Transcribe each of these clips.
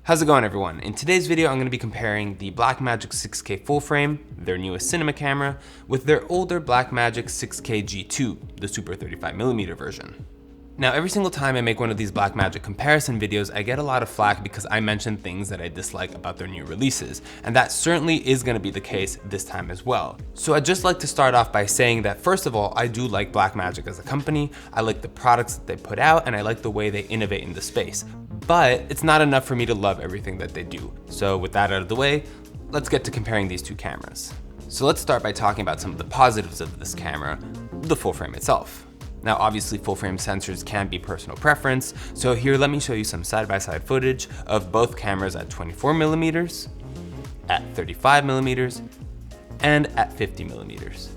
How's it going, everyone? In today's video, I'm going to be comparing the Blackmagic 6K full frame, their newest cinema camera, with their older Blackmagic 6K G2, the Super 35mm version. Now, every single time I make one of these Blackmagic comparison videos, I get a lot of flack because I mention things that I dislike about their new releases, and that certainly is going to be the case this time as well. So I'd just like to start off by saying that, first of all, I do like Blackmagic as a company, I like the products that they put out, and I like the way they innovate in the space. But it's not enough for me to love everything that they do. So with that out of the way, let's get to comparing these two cameras. So let's start by talking about some of the positives of this camera, the full frame itself. Now, obviously full frame sensors can be personal preference, so here let me show you some side-by-side footage of both cameras at 24mm, at 35mm, and at 50mm.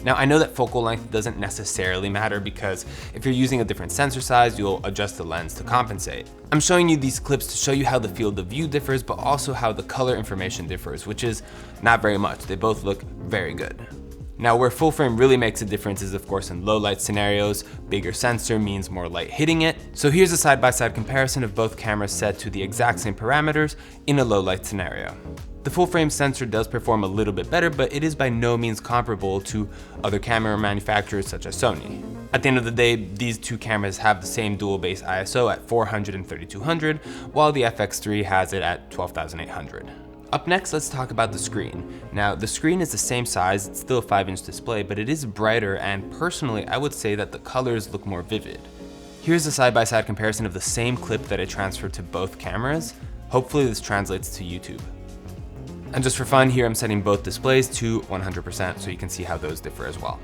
Now, I know that focal length doesn't necessarily matter because if you're using a different sensor size, you'll adjust the lens to compensate. I'm showing you these clips to show you how the field of view differs, but also how the color information differs, which is not very much. They both look very good. Now, where full frame really makes a difference is, of course, in low light scenarios. Bigger sensor means more light hitting it. So here's a side-by-side comparison of both cameras set to the exact same parameters in a low light scenario. The full frame sensor does perform a little bit better, but it is by no means comparable to other camera manufacturers such as Sony. At the end of the day, these two cameras have the same dual base ISO at 400 and 3200, while the FX3 has it at 12,800. Up next, let's talk about the screen. Now, the screen is the same size, it's still a 5-inch display, but it is brighter, and personally, I would say that the colors look more vivid. Here's a side-by-side comparison of the same clip that I transferred to both cameras. Hopefully this translates to YouTube. And just for fun, here I'm setting both displays to 100% so you can see how those differ as well.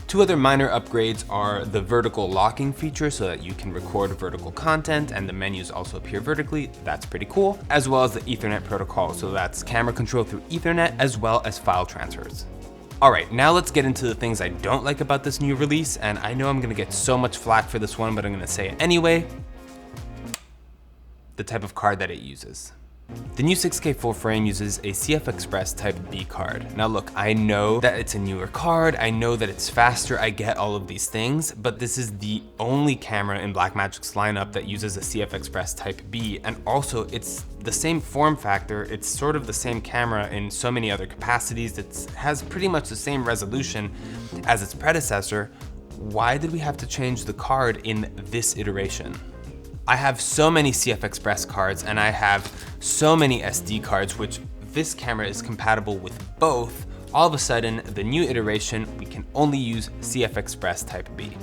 Two other minor upgrades are the vertical locking feature so that you can record vertical content and the menus also appear vertically. That's pretty cool. As well as the Ethernet protocol, so that's camera control through Ethernet as well as file transfers. Alright, now let's get into the things I don't like about this new release, and I know I'm gonna get so much flack for this one, but I'm gonna say it anyway. The type of card that it uses. The new 6K full frame uses a CF Express Type B card. Now look, I know that it's a newer card, I know that it's faster, I get all of these things, but this is the only camera in Blackmagic's lineup that uses a CF Express Type B, and also it's the same form factor, it's sort of the same camera in so many other capacities, it has pretty much the same resolution as its predecessor. Why did we have to change the card in this iteration? I have so many CF Express cards and I have so many SD cards, which this camera is compatible with both. All of a sudden, the new iteration, we can only use CF Express Type B.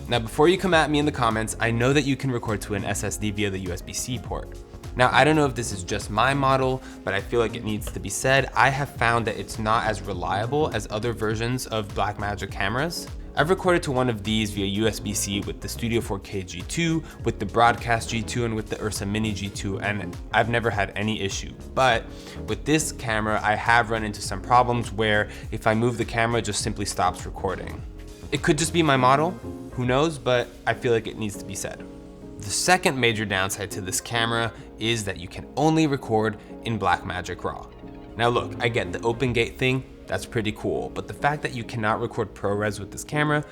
Now, before you come at me in the comments, I know that you can record to an SSD via the USB-C port. Now, I don't know if this is just my model, but I feel like it needs to be said. I have found that it's not as reliable as other versions of Blackmagic cameras. I've recorded to one of these via USB-C with the Studio 4K G2, with the Broadcast G2, and with the Ursa Mini G2, and I've never had any issue. But with this camera, I have run into some problems where if I move the camera, it just simply stops recording. It could just be my model, who knows, but I feel like it needs to be said. The second major downside to this camera is that you can only record in Blackmagic RAW. Now look, I get the open gate thing, that's pretty cool, but the fact that you cannot record ProRes with this camera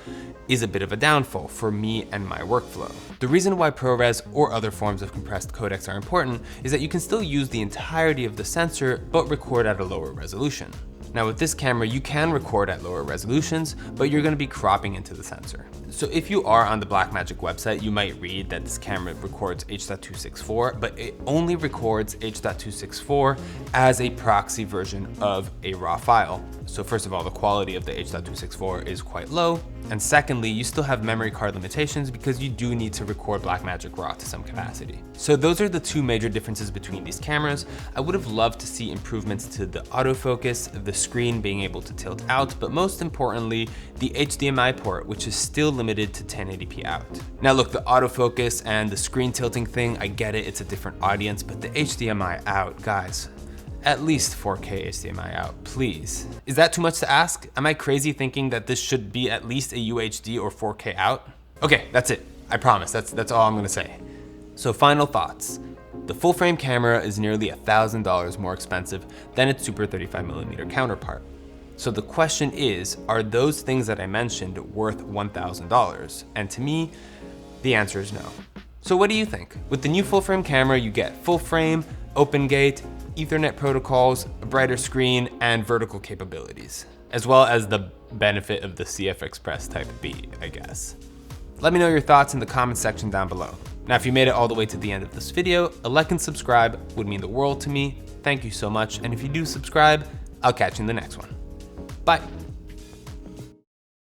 is a bit of a downfall for me and my workflow. The reason why ProRes or other forms of compressed codecs are important is that you can still use the entirety of the sensor, but record at a lower resolution. Now with this camera, you can record at lower resolutions, but you're gonna be cropping into the sensor. So if you are on the Blackmagic website, you might read that this camera records H.264, but it only records H.264 as a proxy version of a RAW file. So first of all, the quality of the H.264 is quite low. And secondly, you still have memory card limitations because you do need to record Blackmagic RAW to some capacity. So those are the two major differences between these cameras. I would have loved to see improvements to the autofocus, the screen being able to tilt out, but most importantly, the HDMI port, which is still limited to 1080p out. Now look, the autofocus and the screen tilting thing, I get it, it's a different audience, but the HDMI out, guys, at least 4K HDMI out, please. Is that too much to ask? Am I crazy thinking that this should be at least a UHD or 4K out? Okay, that's it. I promise, that's all I'm gonna say. So final thoughts. The full frame camera is nearly $1,000 more expensive than its Super 35mm counterpart. So the question is, are those things that I mentioned worth $1,000? And to me, the answer is no. So what do you think? With the new full frame camera, you get full frame, open gate, Ethernet protocols, a brighter screen, and vertical capabilities, as well as the benefit of the CF Express Type B, I guess. Let me know your thoughts in the comment section down below. Now, if you made it all the way to the end of this video, a like and subscribe would mean the world to me. Thank you so much, and if you do subscribe, I'll catch you in the next one. Bye.